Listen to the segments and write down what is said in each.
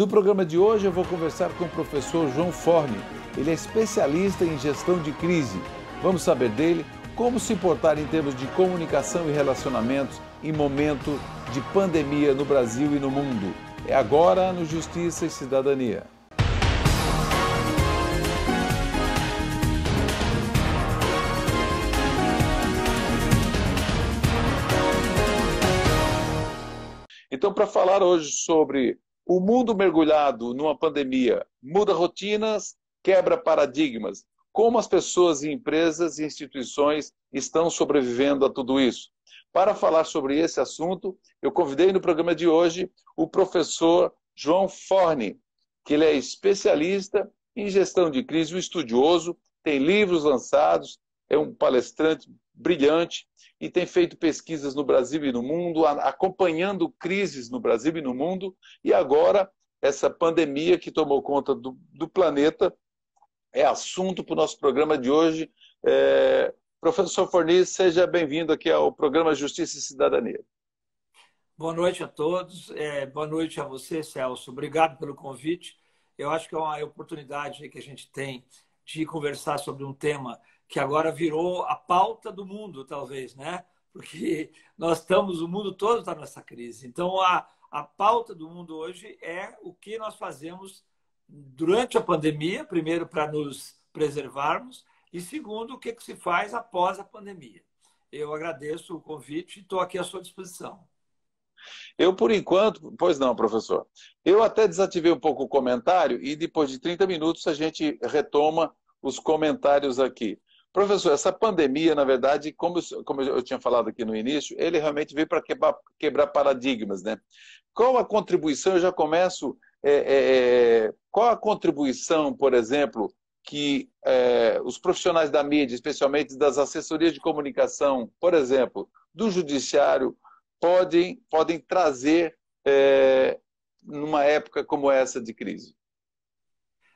No programa de hoje eu vou conversar com o professor João Forni. Ele é especialista em gestão de crise. Vamos saber dele como se portar em termos de comunicação e relacionamentos em momento de pandemia no Brasil e no mundo. É agora no Justiça e Cidadania. Então, para falar hoje sobre o mundo mergulhado numa pandemia, muda rotinas, quebra paradigmas, como as pessoas e empresas e instituições estão sobrevivendo a tudo isso. Para falar sobre esse assunto, eu convidei no programa de hoje o professor João Forni, que ele é especialista em gestão de crise, um estudioso, tem livros lançados, é um palestrante brilhante e tem feito pesquisas no Brasil e no mundo, acompanhando crises no Brasil e no mundo, e agora essa pandemia que tomou conta do planeta é assunto para o nosso programa de hoje. Professor Forni, seja bem-vindo aqui ao programa Justiça e Cidadania. Boa noite a todos, boa noite a você, Celso. Obrigado pelo convite. Eu acho que é uma oportunidade que a gente tem de conversar sobre um tema que agora virou a pauta do mundo, talvez, né? Porque o mundo todo está nessa crise. Então, a pauta do mundo hoje é o que nós fazemos durante a pandemia, primeiro, para nos preservarmos, e segundo, o que se faz após a pandemia. Eu agradeço o convite e estou aqui à sua disposição. Eu, por enquanto, pois não, professor. Eu até desativei um pouco o comentário e depois de 30 minutos a gente retoma os comentários aqui. Professor, essa pandemia, na verdade, como eu tinha falado aqui no início, ele realmente veio para quebrar paradigmas, né? Qual a contribuição, eu já começo, qual a contribuição, por exemplo, que os profissionais da mídia, especialmente das assessorias de comunicação, por exemplo, do judiciário, podem trazer numa época como essa de crise?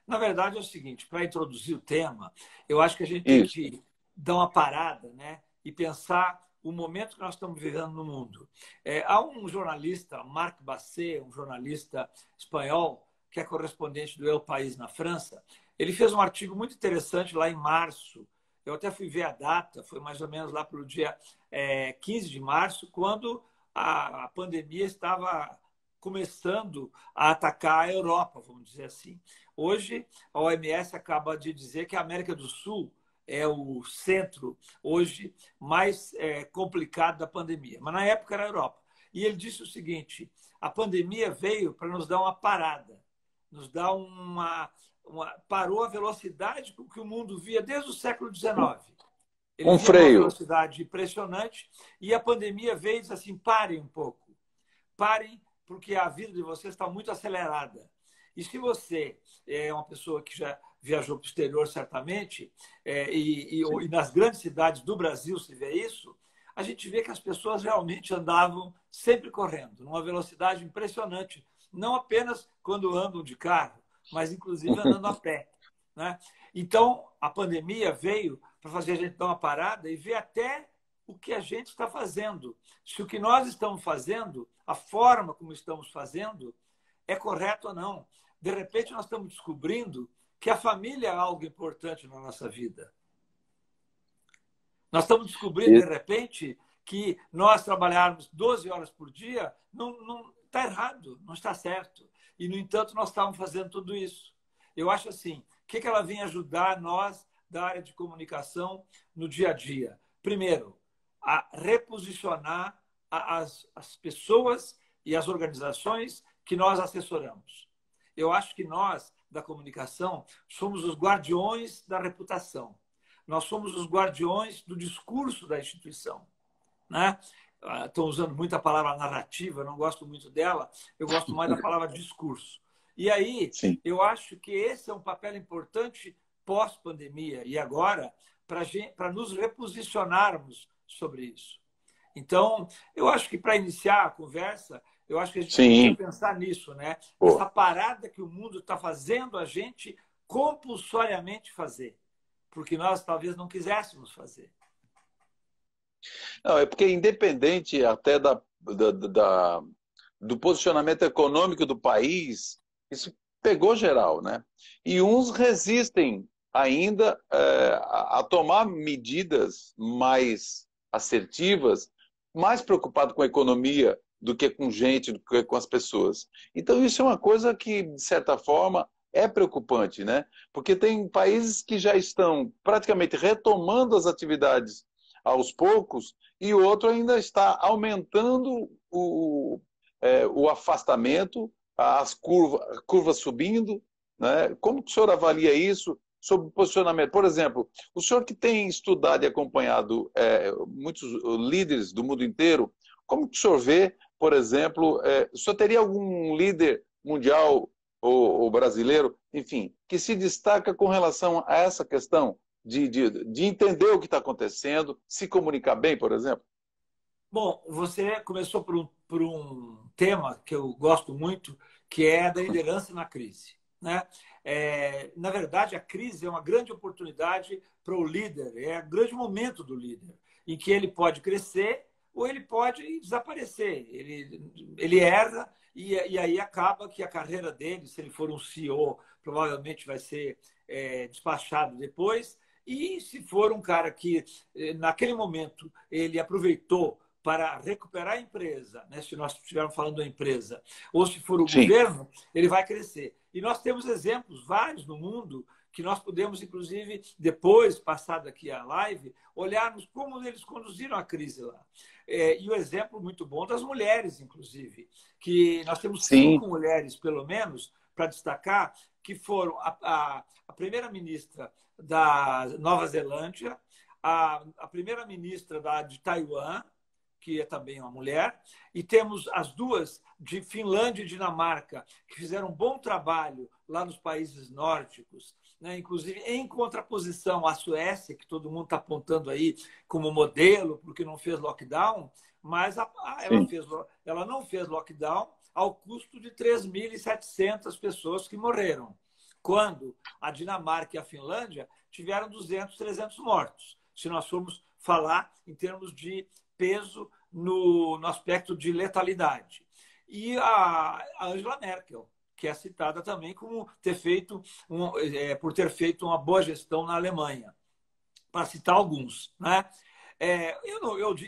Na verdade, é o seguinte, para introduzir o tema, eu acho que a gente tem que dar uma parada, né, e pensar o momento que nós estamos vivendo no mundo. Há um jornalista, Marc Basset, um jornalista espanhol, que é correspondente do El País na França, ele fez um artigo muito interessante lá em março. Eu até fui ver a data, foi mais ou menos lá para o dia 15 de março, quando a pandemia estava começando a atacar a Europa, vamos dizer assim. Hoje, a OMS acaba de dizer que a América do Sul é o centro, hoje, mais complicado da pandemia. Mas na época era a Europa. E ele disse o seguinte, a pandemia veio para nos dar uma parada, nos dar parou a velocidade com que o mundo via desde o século XIX. Ele via uma velocidade impressionante e a pandemia veio e disse assim, parem um pouco. Parem, porque a vida de vocês está muito acelerada. E se você é uma pessoa que já viajou para o exterior, certamente, e nas grandes cidades do Brasil se vê isso, a gente vê que as pessoas realmente andavam sempre correndo, numa velocidade impressionante. Não apenas quando andam de carro, mas inclusive andando a pé, né? Então, a pandemia veio para fazer a gente dar uma parada e ver até o que a gente está fazendo. Se o que nós estamos fazendo, a forma como estamos fazendo, é correto ou não. De repente, nós estamos descobrindo que a família é algo importante na nossa vida. Nós estamos descobrindo, de repente, que nós trabalharmos 12 horas por dia não está errado, não está certo. E, no entanto, nós estávamos fazendo tudo isso. Eu acho assim, o que ela vem ajudar nós da área de comunicação no dia a dia? Primeiro, a reposicionar as pessoas e as organizações que nós assessoramos. Eu acho que nós, da comunicação, somos os guardiões da reputação. Nós somos os guardiões do discurso da instituição, né? Estou usando muito a palavra narrativa, não gosto muito dela, eu gosto mais da palavra discurso. E aí, sim, eu acho que esse é um papel importante pós-pandemia e agora para nos reposicionarmos sobre isso. Então, eu acho que para iniciar a conversa, eu acho que a gente precisa pensar nisso, né? Essa parada que o mundo está fazendo a gente compulsoriamente fazer, porque nós talvez não quiséssemos fazer. Não, é porque independente até do posicionamento econômico do país, Isso pegou geral, né? E uns resistem ainda a tomar medidas mais assertivas, mais preocupado com a economia do que com gente, do que com as pessoas. Então isso é uma coisa que, de certa forma, é preocupante, né? Porque tem países que já estão praticamente retomando as atividades aos poucos e o outro ainda está aumentando o afastamento, as curvas subindo, né? Como que o senhor avalia isso sobre o posicionamento? Por exemplo, o senhor que tem estudado e acompanhado muitos líderes do mundo inteiro, como que o senhor vê, por exemplo, o senhor teria algum líder mundial ou brasileiro, enfim, que se destaca com relação a essa questão de entender o que está acontecendo, se comunicar bem, por exemplo? Bom, você começou por um tema que eu gosto muito, que é da liderança na crise, né? Na verdade, a crise é uma grande oportunidade para o líder, é um grande momento do líder, em que ele pode crescer ou ele pode desaparecer. Ele erra e aí acaba que a carreira dele, se ele for um CEO, provavelmente vai ser despachado depois. E se for um cara que, naquele momento, ele aproveitou para recuperar a empresa, né? Se nós estivermos falando da empresa, ou se for o Sim. governo, ele vai crescer. E nós temos exemplos vários no mundo que nós podemos, inclusive, depois, passado aqui a live, olharmos como eles conduziram a crise lá. E o exemplo muito bom das mulheres, inclusive, que nós temos Sim. 5 mulheres, pelo menos, para destacar, que foram a primeira-ministra da Nova Zelândia, a primeira-ministra de Taiwan, que é também uma mulher, e temos as duas de Finlândia e Dinamarca, que fizeram um bom trabalho lá nos países nórdicos, né? Inclusive em contraposição à Suécia, que todo mundo está apontando aí como modelo, porque não fez lockdown, mas ela não fez lockdown ao custo de 3.700 pessoas que morreram, quando a Dinamarca e a Finlândia tiveram 200, 300 mortos, se nós formos falar em termos de peso no aspecto de letalidade. E a Angela Merkel, que é citada também como por ter feito uma boa gestão na Alemanha, para citar alguns, né?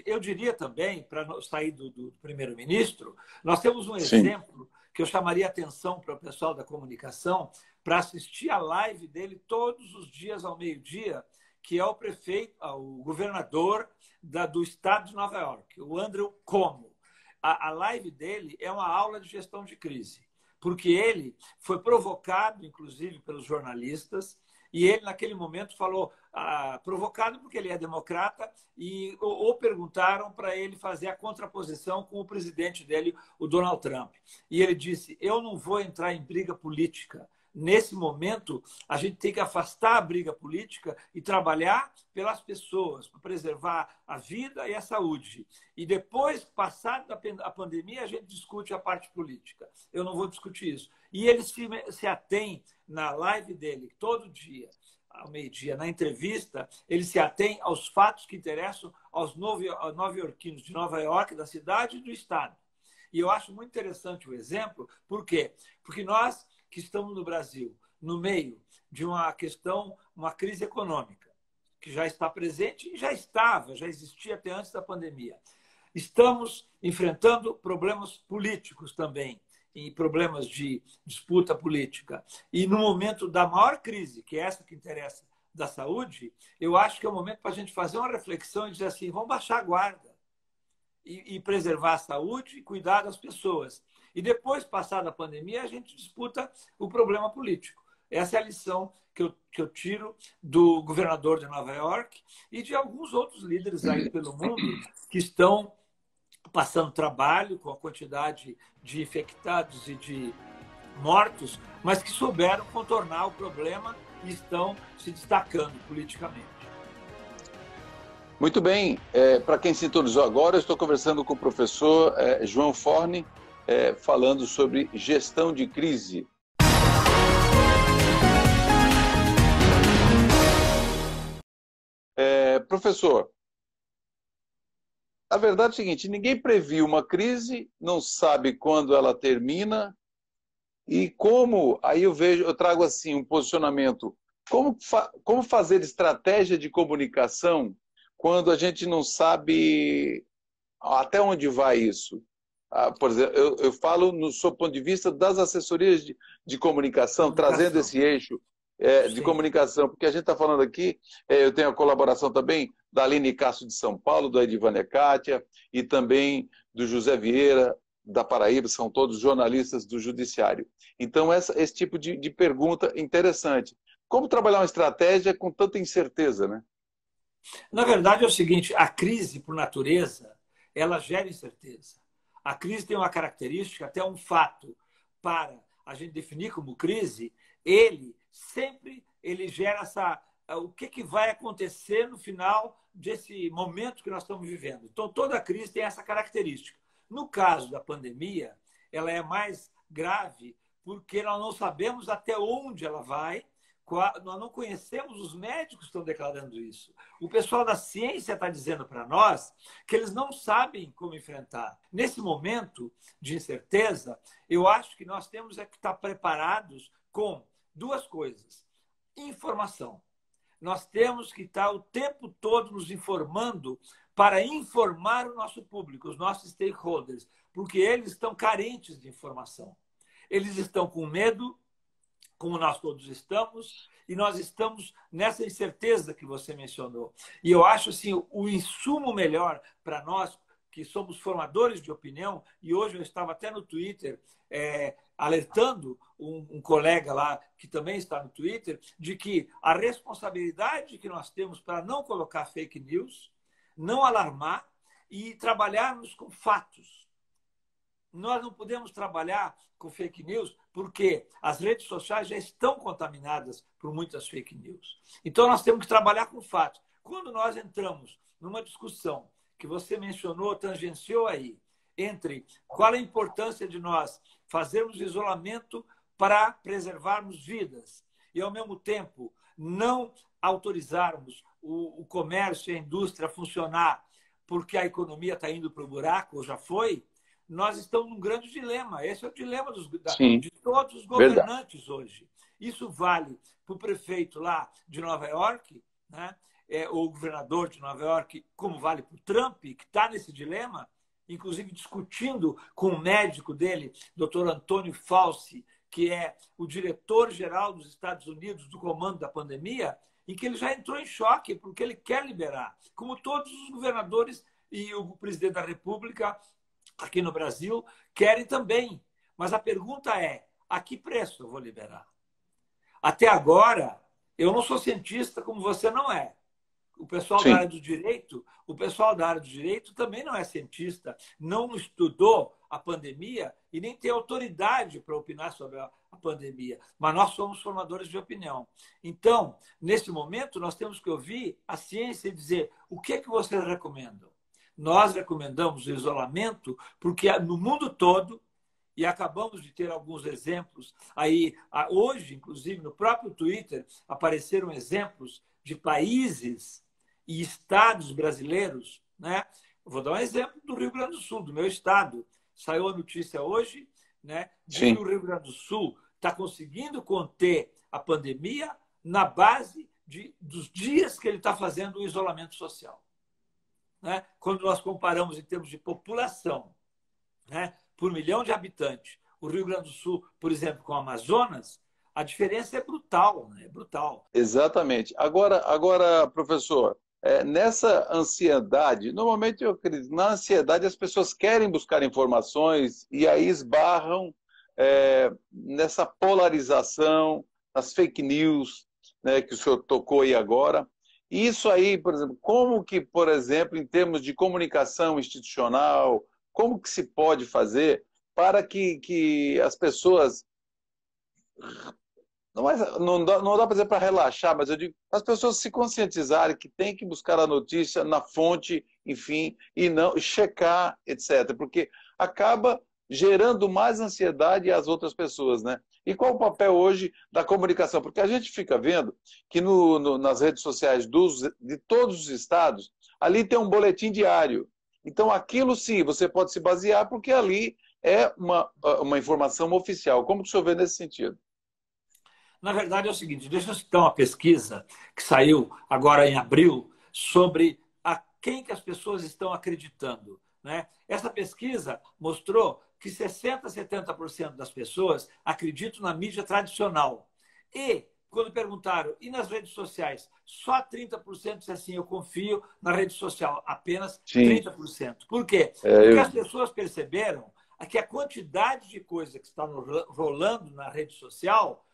Eu diria também, para sair do primeiro-ministro, nós temos um exemplo que eu chamaria atenção para o pessoal da comunicação para assistir a live dele todos os dias ao meio-dia, que é o governador do estado de Nova York, o Andrew Cuomo. A live dele é uma aula de gestão de crise, porque ele foi provocado, inclusive, pelos jornalistas, e ele, naquele momento, falou, provocado porque ele é democrata, ou perguntaram para ele fazer a contraposição com o presidente dele, o Donald Trump. E ele disse, eu não vou entrar em briga política. Nesse momento, a gente tem que afastar a briga política e trabalhar pelas pessoas, para preservar a vida e a saúde. E depois, passada a pandemia, a gente discute a parte política. Eu não vou discutir isso. E ele se atém na live dele, todo dia, ao meio-dia, na entrevista, ele se atém aos fatos que interessam aos nova-iorquinos de Nova York, da cidade e do estado. E eu acho muito interessante o exemplo, por quê? Porque nós que estamos no Brasil, no meio de uma crise econômica, que já está presente e já existia até antes da pandemia. Estamos enfrentando problemas políticos também, e problemas de disputa política. E no momento da maior crise, que é essa que interessa, da saúde, eu acho que é o momento para a gente fazer uma reflexão e dizer assim, vamos baixar a guarda e preservar a saúde e cuidar das pessoas. E depois, passada a pandemia, a gente disputa o problema político. Essa é a lição que eu tiro do governador de Nova York e de alguns outros líderes aí pelo mundo que estão passando trabalho com a quantidade de infectados e de mortos, mas que souberam contornar o problema e estão se destacando politicamente. Muito bem. Para quem sintonizou agora, eu estou conversando com o professor João Forni, falando sobre gestão de crise. Professor, a verdade é o seguinte, ninguém previu uma crise, não sabe quando ela termina, E aí eu trago assim um posicionamento, como fazer estratégia de comunicação quando a gente não sabe até onde vai isso? Por exemplo, eu falo no seu ponto de vista das assessorias de comunicação, trazendo Comunicação. esse eixo de Sim. comunicação, porque a gente está falando aqui, eu tenho a colaboração também da Aline Castro de São Paulo, da Edivânia Kátia, e também do José Vieira, da Paraíba, são todos jornalistas do Judiciário. Então, esse tipo de pergunta interessante. Como trabalhar uma estratégia com tanta incerteza, né? Na verdade, é o seguinte: a crise, por natureza, ela gera incerteza. A crise tem uma característica, até um fato, para a gente definir como crise, ele gera o que vai acontecer no final desse momento que nós estamos vivendo. Então, toda crise tem essa característica. No caso da pandemia, ela é mais grave porque nós não sabemos até onde ela vai, nós não conhecemos os médicos que estão declarando isso. O pessoal da ciência está dizendo para nós que eles não sabem como enfrentar. Nesse momento de incerteza, eu acho que nós temos que estar preparados com duas coisas. Informação. Nós temos que estar o tempo todo nos informando para informar o nosso público, os nossos stakeholders, porque eles estão carentes de informação. Eles estão com medo, como nós todos estamos, e nós estamos nessa incerteza que você mencionou. E eu acho assim, o insumo melhor para nós, que somos formadores de opinião, e hoje eu estava até no Twitter alertando um colega lá, que também está no Twitter, de que a responsabilidade que nós temos para não colocar fake news, não alarmar e trabalharmos com fatos. Nós não podemos trabalhar com fake news porque as redes sociais já estão contaminadas por muitas fake news. Então, nós temos que trabalhar com fatos. Quando nós entramos numa discussão que você mencionou, tangenciou aí, entre qual a importância de nós fazermos isolamento para preservarmos vidas e, ao mesmo tempo, não autorizarmos o comércio e a indústria a funcionar porque a economia está indo para o buraco, ou já foi, nós estamos num grande dilema. Esse é o dilema Sim, de todos os verdade. governantes hoje. Isso vale para o prefeito lá de Nova York, né? Ou o governador de Nova York, como vale para o Trump, que está nesse dilema, inclusive discutindo com o médico dele, Dr. Antônio Fauci, que é o diretor-geral dos Estados Unidos do comando da pandemia, em que ele já entrou em choque, porque ele quer liberar, como todos os governadores e o presidente da República aqui no Brasil querem também. Mas a pergunta é: a que preço eu vou liberar? Até agora, eu não sou cientista como você não é. O pessoal da Sim. área do direito, o pessoal da área do direito também não é cientista, não estudou a pandemia e nem tem autoridade para opinar sobre a pandemia. Mas nós somos formadores de opinião. Então, nesse momento, nós temos que ouvir a ciência e dizer o que vocês recomendam. Nós recomendamos o isolamento porque no mundo todo, e acabamos de ter alguns exemplos aí, hoje, inclusive, no próprio Twitter, apareceram exemplos de países e estados brasileiros, né? Vou dar um exemplo do Rio Grande do Sul, do meu estado. Saiu a notícia hoje, né, de que Sim. o Rio Grande do Sul está conseguindo conter a pandemia na base dos dias que ele está fazendo o isolamento social. Né? Quando nós comparamos em termos de população, né, por milhão de habitantes, o Rio Grande do Sul, por exemplo, com o Amazonas, a diferença é brutal, né? É brutal. Exatamente. Agora, professor, nessa ansiedade, normalmente eu acredito, na ansiedade as pessoas querem buscar informações e aí esbarram nessa polarização, nas fake news, né, que o senhor tocou aí agora. Isso aí, por exemplo, como que, por exemplo, em termos de comunicação institucional, como que se pode fazer para que as pessoas não dá para dizer para relaxar, mas eu digo as pessoas se conscientizarem que tem que buscar a notícia na fonte, enfim, e não checar, etc. Porque acaba gerando mais ansiedade às outras pessoas, né? E qual o papel hoje da comunicação? Porque a gente fica vendo que nas redes sociais de todos os estados, ali tem um boletim diário. Então, aquilo sim, você pode se basear, porque ali é uma informação oficial. Como que o senhor vê nesse sentido? Na verdade é o seguinte, deixa eu citar uma pesquisa que saiu agora em abril sobre a quem que as pessoas estão acreditando, né? Essa pesquisa mostrou que 60 a 70% das pessoas acreditam na mídia tradicional. E, quando perguntaram, e nas redes sociais? Só 30% disse assim, eu confio na rede social, apenas Sim. 30%. Por quê? É, Porque as pessoas perceberam que a quantidade de coisa que está rolando na rede social,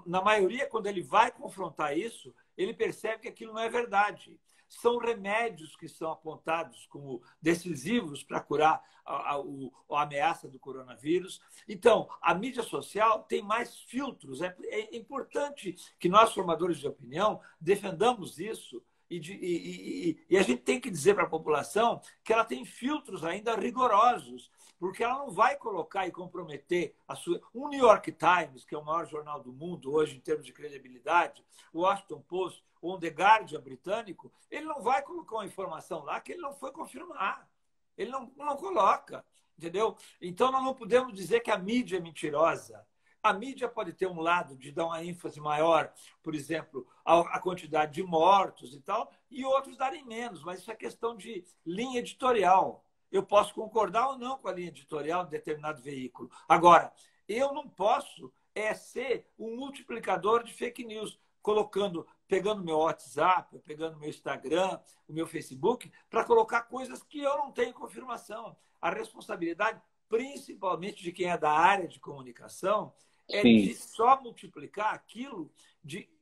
na maioria, quando ele vai confrontar isso, ele percebe que aquilo não é verdade. São remédios que são apontados como decisivos para curar a ameaça do coronavírus. Então, a mídia social tem mais filtros. É importante que nós, formadores de opinião, defendamos isso. E a gente tem que dizer para a população que ela tem filtros ainda rigorosos, porque ela não vai colocar e comprometer a sua. O New York Times, que é o maior jornal do mundo hoje em termos de credibilidade, o Washington Post, ou o The Guardian britânico, ele não vai colocar uma informação lá que ele não foi confirmar. Ele não coloca, entendeu? Então, nós não podemos dizer que a mídia é mentirosa. A mídia pode ter um lado de dar uma ênfase maior, por exemplo, à quantidade de mortos e tal, e outros darem menos, mas isso é questão de linha editorial. Eu posso concordar ou não com a linha editorial de determinado veículo. Agora, eu não posso ser um multiplicador de fake news, pegando meu WhatsApp, pegando meu Instagram, o meu Facebook, para colocar coisas que eu não tenho confirmação. A responsabilidade, principalmente de quem é da área de comunicação, é de só multiplicar aquilo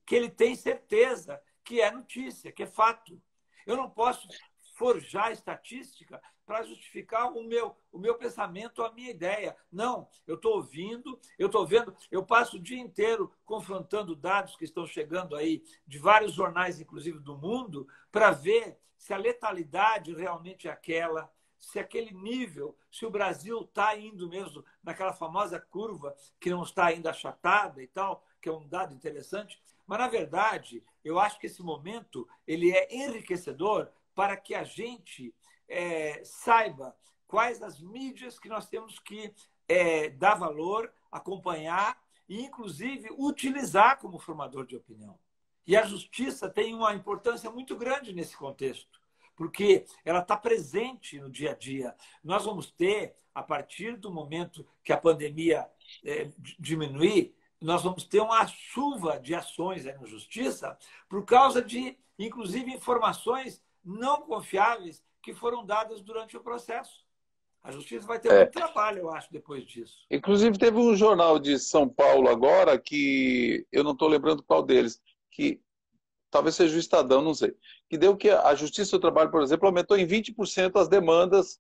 que ele tem certeza que é notícia, que é fato. Eu não posso forjar estatística para justificar o meu pensamento, a minha ideia. Não, eu estou ouvindo, eu estou vendo, eu passo o dia inteiro confrontando dados que estão chegando aí de vários jornais, inclusive do mundo, para ver se a letalidade realmente é aquela, se aquele nível, se o Brasil está indo mesmo naquela famosa curva que não está ainda achatada e tal, que é um dado interessante. Mas, na verdade, eu acho que esse momento ele é enriquecedor para que a gente saiba quais as mídias que nós temos que dar valor, acompanhar e, inclusive, utilizar como formador de opinião. E a justiça tem uma importância muito grande nesse contexto, porque ela está presente no dia a dia. Nós vamos ter, a partir do momento que a pandemia diminuir, nós vamos ter uma chuva de ações aí na justiça por causa de, inclusive, informações não confiáveis que foram dadas durante o processo. A justiça vai ter muito trabalho, eu acho, depois disso. Inclusive, teve um jornal de São Paulo agora, que eu não estou lembrando qual deles, que talvez seja o Estadão, não sei, que deu que a Justiça do Trabalho, por exemplo, aumentou em 20% as demandas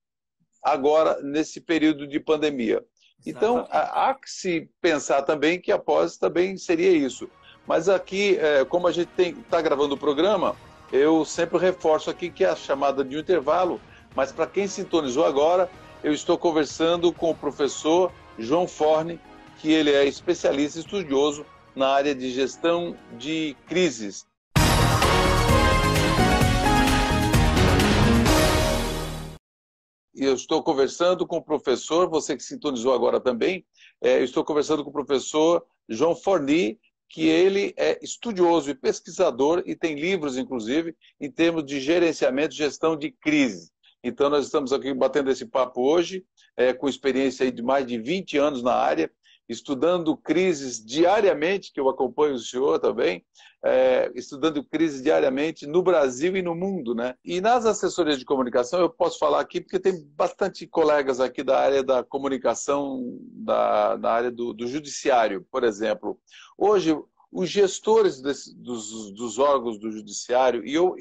agora, nesse período de pandemia. Então, há que se pensar também que após também seria isso. Mas aqui, como a gente está gravando o programa, eu sempre reforço aqui que é a chamada de um intervalo, mas para quem sintonizou agora, eu estou conversando com o professor João Forni, que ele é especialista e estudioso na área de gestão de crises. E eu estou conversando com o professor, você que sintonizou agora também, eu estou conversando com o professor João Forni, que ele é estudioso e pesquisador e tem livros, inclusive, em termos de gerenciamento e gestão de crise. Então, nós estamos aqui batendo esse papo hoje, com experiência aí de mais de 20 anos na área, estudando crises diariamente, que eu acompanho o senhor também, estudando crises diariamente no Brasil e no mundo, né? E nas assessorias de comunicação, eu posso falar aqui, porque tem bastante colegas aqui da área da comunicação, da área do judiciário, por exemplo. Hoje, os gestores dos órgãos do judiciário, e eu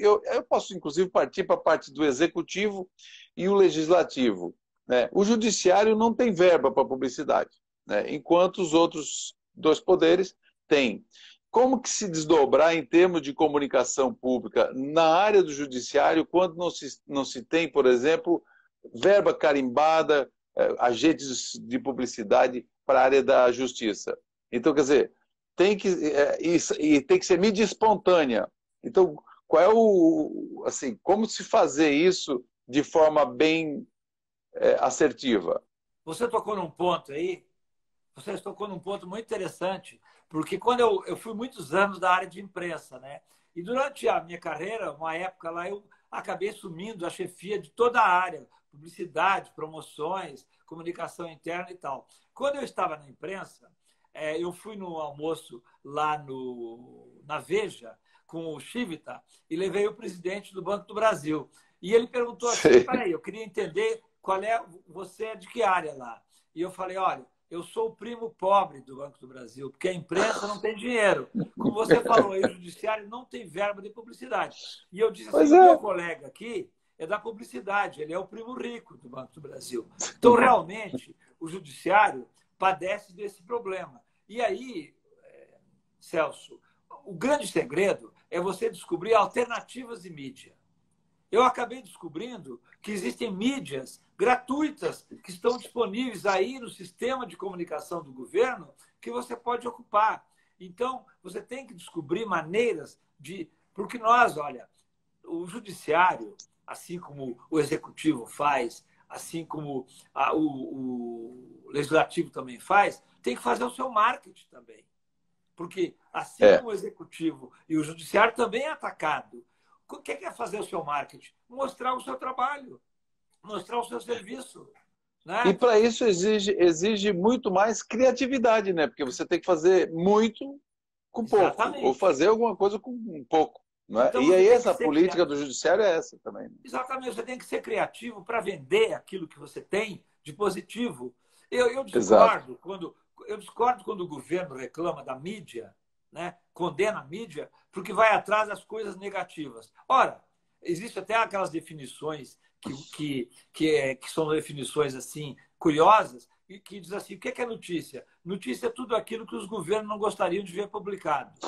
posso, inclusive, partir para a parte do executivo e o legislativo, né? O judiciário não tem verba para publicidade, né? Enquanto os outros dois poderes têm. Como que se desdobrar em termos de comunicação pública na área do judiciário quando não se tem, por exemplo, verba carimbada, agentes de publicidade para a área da justiça? Então, quer dizer, tem que ser mídia espontânea. Então, qual é como se fazer isso de forma bem assertiva? você tocou num ponto aí, você tocou num ponto muito interessante, porque quando eu fui muitos anos da área de imprensa, né? E durante a minha carreira, uma época lá, eu acabei assumindo a chefia de toda a área, publicidade, promoções, comunicação interna e tal. Quando eu estava na imprensa, eu fui no almoço lá na Veja, com o Chivita, e levei o presidente do Banco do Brasil. E ele perguntou assim, Sei. peraí, eu queria entender você é de que área lá? E eu falei, olha, eu sou o primo pobre do Banco do Brasil, porque a imprensa não tem dinheiro. Como você falou aí, o judiciário não tem verba de publicidade. E eu disse assim, Pois o meu é. colega aqui é da publicidade, ele é o primo rico do Banco do Brasil. Então, realmente, o judiciário padece desse problema. E aí, Celso, o grande segredo é você descobrir alternativas de mídia. Eu acabei descobrindo que existem mídias gratuitas que estão disponíveis aí no sistema de comunicação do governo que você pode ocupar. Então, você tem que descobrir maneiras de. Porque nós, olha, o judiciário, assim como o executivo faz, assim como o legislativo também faz, tem que fazer o seu marketing também. Porque, assim É. como o executivo e o judiciário também é atacado, o que é fazer o seu marketing? Mostrar o seu trabalho, mostrar o seu serviço. E Né? para isso exige muito mais criatividade, né? Porque você tem que fazer muito com pouco, ou Exatamente. fazer alguma coisa com um pouco. Não é? Então E você aí tem que essa ser política criativo. do judiciário é essa também. Exatamente, você tem que ser criativo para vender aquilo que você tem de positivo. Eu Exato. discordo quando o governo reclama da mídia, né? Condena a mídia, porque vai atrás das coisas negativas. Ora, existem até aquelas definições que são definições assim curiosas e que diz assim, o que é notícia? Notícia é tudo aquilo que os governos não gostariam de ver publicado.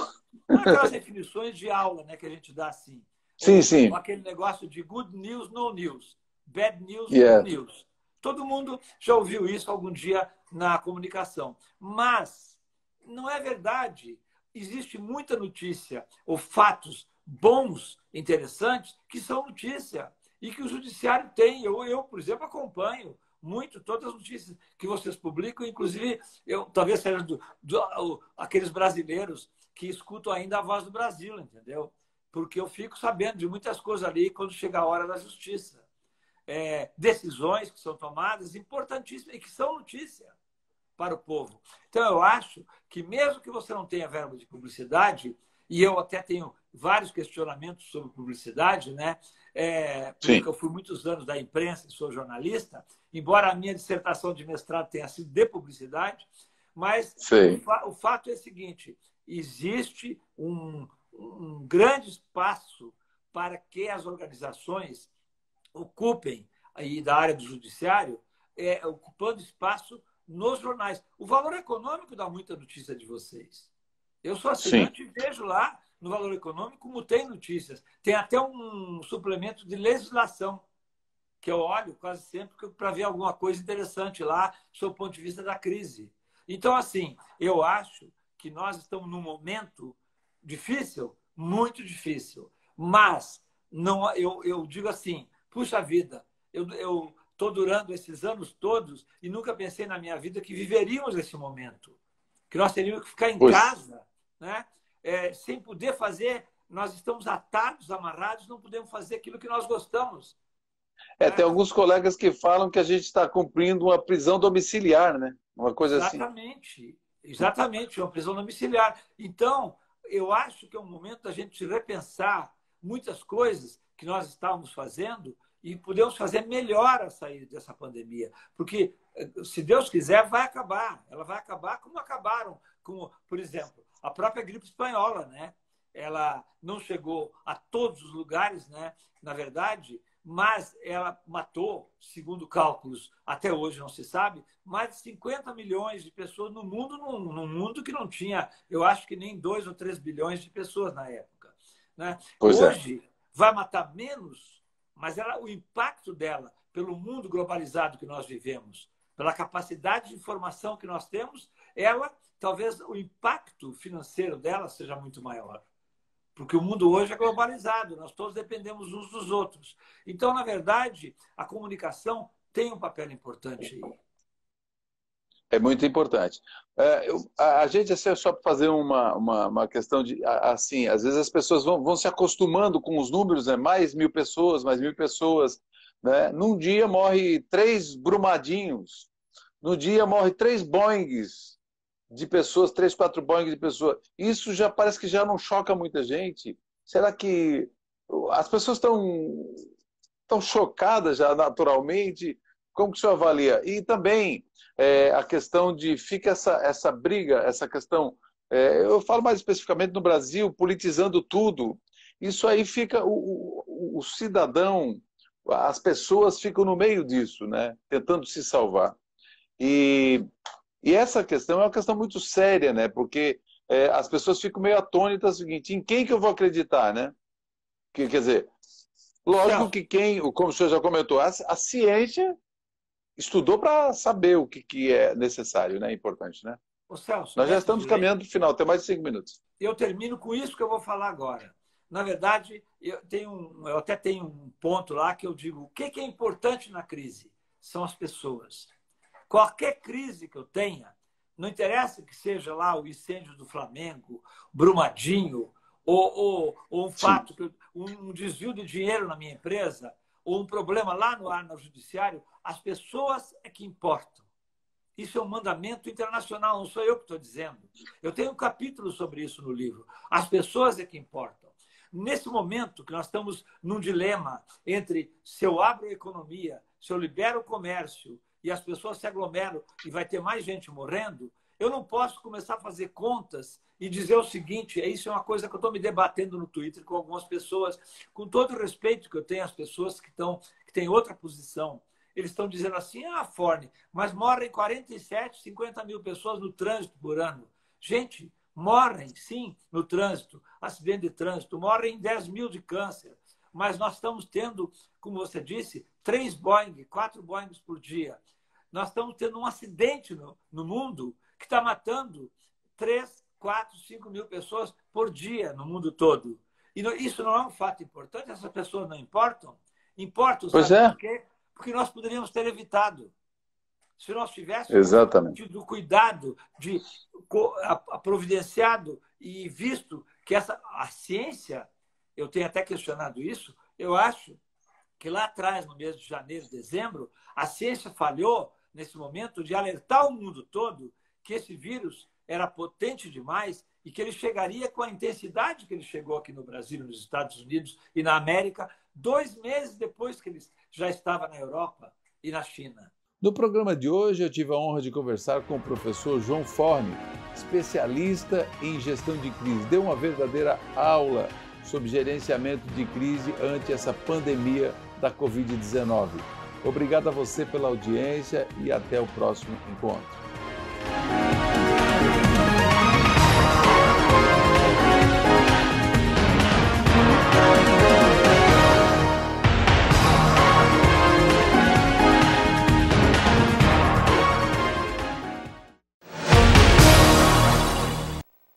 Aquelas definições de aula, né, que a gente dá assim. Sim, Ou sim. aquele negócio de good news, no news. Bad news, no Yeah. news. Todo mundo já ouviu isso algum dia na comunicação. Mas não é verdade. Existe muita notícia ou fatos bons, interessantes, que são notícia e que o judiciário tem. Por exemplo, acompanho muito todas as notícias que vocês publicam, inclusive eu talvez seja aqueles brasileiros que escutam ainda a voz do Brasil, entendeu? Porque eu fico sabendo de muitas coisas ali quando chega a hora da justiça. Decisões que são tomadas importantíssimas e que são notícia para o povo. Então, eu acho que mesmo que você não tenha verba de publicidade, e eu até tenho vários questionamentos sobre publicidade, né? Porque Sim. eu fui muitos anos da imprensa e sou jornalista, embora a minha dissertação de mestrado tenha sido de publicidade, mas Sei. o fato é o seguinte, existe um grande espaço para que as organizações ocupem aí da área do judiciário, ocupando espaço nos jornais. O Valor Econômico dá muita notícia de vocês. Eu sou Sim. assinante e vejo lá no Valor Econômico como tem notícias. Tem até um suplemento de legislação que eu olho quase sempre para ver alguma coisa interessante lá, sob o ponto de vista da crise. Então, assim, eu acho que nós estamos num momento difícil, muito difícil. Mas não, eu digo assim, puxa vida, eu estou durando esses anos todos e nunca pensei na minha vida que viveríamos esse momento. Que nós teríamos que ficar em Pois. casa, né? Sem poder fazer, nós estamos atados, amarrados, não podemos fazer aquilo que nós gostamos. Tem Né? alguns colegas que falam que a gente está cumprindo uma prisão domiciliar, né? Uma coisa assim. Exatamente, exatamente, uma prisão domiciliar. Então, eu acho que é um momento da gente repensar muitas coisas que nós estávamos fazendo e podemos fazer melhor a sair dessa pandemia. Porque, se Deus quiser, vai acabar. Ela vai acabar como acabaram. Como, por exemplo, a própria gripe espanhola, né? Ela não chegou a todos os lugares, né? Na verdade, mas ela matou, segundo cálculos, até hoje não se sabe, mais de 50 milhões de pessoas no mundo, num mundo que não tinha, eu acho que nem 2 ou 3 bilhões de pessoas na época. Né? Pois é. Hoje vai matar menos, mas o impacto dela pelo mundo globalizado que nós vivemos, pela capacidade de informação que nós temos, ela, talvez o impacto financeiro dela seja muito maior. Porque o mundo hoje é globalizado, nós todos dependemos uns dos outros. Então, na verdade, a comunicação tem um papel importante aí. É muito importante. A gente, assim, só para fazer uma questão de, assim, às vezes as pessoas vão se acostumando com os números, né? Mais 1.000 pessoas, mais 1.000 pessoas, né? Num dia morre 3 Brumadinhos, no dia morre 3 Boeings de pessoas, 3, 4 Boeings de pessoas. Isso já parece que já não choca muita gente. Será que as pessoas estão chocadas já naturalmente? Como que o senhor avalia? E também a questão de fica essa briga, essa questão, eu falo mais especificamente no Brasil, politizando tudo. Isso aí fica, o cidadão, as pessoas ficam no meio disso, né? Tentando se salvar. E essa questão é uma questão muito séria, né? Porque as pessoas ficam meio atônitas, o seguinte, em quem que eu vou acreditar, né? Quer dizer, lógico que como o senhor já comentou, a ciência estudou para saber o que é necessário, né? Importante, né? Ô, Celso, nós já estamos caminhando para o final, tem mais de 5 minutos. Eu termino com isso que eu vou falar agora. Na verdade, eu até tenho um ponto lá que eu digo, o que é importante na crise? São as pessoas. Qualquer crise que eu tenha, não interessa que seja lá o incêndio do Flamengo, Brumadinho, ou um fato, um desvio de dinheiro na minha empresa, ou um problema lá no judiciário, as pessoas é que importam. Isso é um mandamento internacional, não sou eu que estou dizendo. Eu tenho um capítulo sobre isso no livro. As pessoas é que importam. Nesse momento que nós estamos num dilema entre se eu abro a economia, se eu libero o comércio e as pessoas se aglomeram e vai ter mais gente morrendo, eu não posso começar a fazer contas e dizer o seguinte, isso é uma coisa que eu estou me debatendo no Twitter com algumas pessoas, com todo o respeito que eu tenho às pessoas que têm outra posição. Eles estão dizendo assim, Forne, mas morrem 47, 50 mil pessoas no trânsito por ano. Gente, morrem, sim, no trânsito, acidente de trânsito, morrem 10 mil de câncer. Mas nós estamos tendo, como você disse, 3 Boeing, 4 Boeings por dia. Nós estamos tendo um acidente no mundo que está matando 3, 4, 5 mil pessoas por dia no mundo todo. E isso não é um fato importante? Essas pessoas não importam? Importam, sabe por quê? Porque nós poderíamos ter evitado. Se nós tivéssemos tido cuidado, providenciado e visto que a ciência, eu tenho até questionado isso, eu acho que lá atrás, no mês de janeiro, dezembro, a ciência falhou nesse momento de alertar o mundo todo que esse vírus era potente demais e que ele chegaria com a intensidade que ele chegou aqui no Brasil, nos Estados Unidos e na América, 2 meses depois que ele já estava na Europa e na China. No programa de hoje, eu tive a honra de conversar com o professor João Forne, especialista em gestão de crise. Deu uma verdadeira aula sobre gerenciamento de crise ante essa pandemia da Covid-19. Obrigado a você pela audiência e até o próximo encontro.